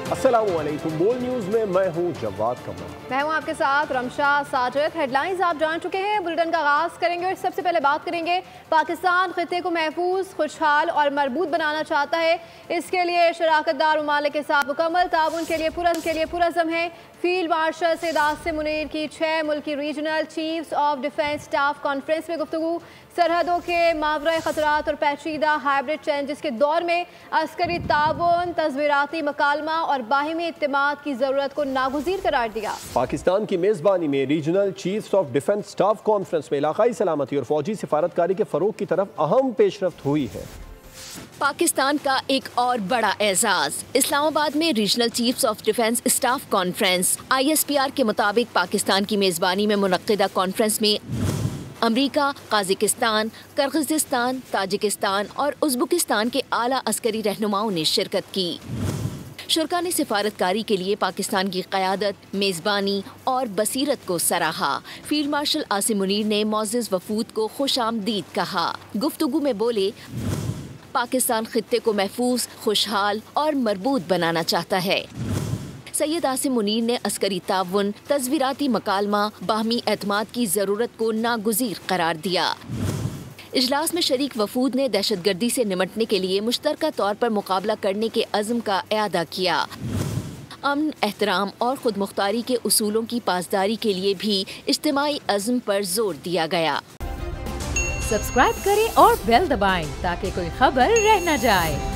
अस्सलाम वालेकुम। बोल न्यूज़ में मैं हूँ जवाद कमर। मैं हूँ आपके साथ रमशा साजिद। हेडलाइंस आप जान चुके हैं। बुलेटिन का आगाज़ करेंगे और सबसे पहले बात करेंगे पाकिस्तान खित्ते को महफूज, खुशहाल और मरबूत बनाना चाहता है। इसके लिए शराकतदार ममालिक के साथ मुकम्मल ताउन के लिए पुरअज़्म है। फील्ड मार्शल सैयद आसिम मुनीर की 6 मुल्की regional chiefs of defence staff conference में गुफ्तगू। सरहदों के मावरा खतरात और पेचीदा हाइब्रिड चैलेंजेस के दौर में अस्करी ताउन, तस्वीराती मकालमा और बाहिमी इत्तेमाद की ज़रूरत को नागुज़ीर करार दिया। पाकिस्तान की मेज़बानी में regional chiefs of defence staff conference में इलाकाई सलामती और फौजी सिफारतकारी के फ़रोग की तरफ अहम पेशरफ्त हुई है। पाकिस्तान का एक और बड़ा एजाज। इस्लामाबाद में regional chiefs of defence staff conference ISPR के मुताबिक पाकिस्तान की मेज़बानी में मुनक्किदा कॉन्फ्रेंस में अमरीका, काज़िकिस्तान, किर्गिज़स्तान, ताजिकिस्तान और उज़्बेकिस्तान के आला अस्करी रहनुमाओं ने शिरकत की। शुरा ने सिफारतकारी के लिए पाकिस्तान की क़यादत, मेज़बानी और बसीरत को सराहा। फील्ड मार्शल आसिम मुनीर ने मोअज़्ज़ज़ वफ़ूद को खुश आमदीद कहा। गुफ्तगू में बोले, पाकिस्तान खित्ते को महफूज, खुशहाल और मरबूत बनाना चाहता है। सैयद आसिम मुनीर ने अस्करी ताउन, तस्वीराती मकालमा, बाहमी एतमाद की ज़रूरत को नागुज़ीर करार दिया। इजलास में शरीक वफूद ने दहशतगर्दी से निमटने के लिए मुश्तरका तौर पर मुकाबला करने के अज़्म का इआदा किया। अमन, एहतराम और खुद मुख्तारी के उसूलों की पासदारी के लिए भी इज्तिमाई अज़्म पर जोर दिया गया। सब्सक्राइब करें और बेल दबाएं ताकि कोई खबर रह न जाए।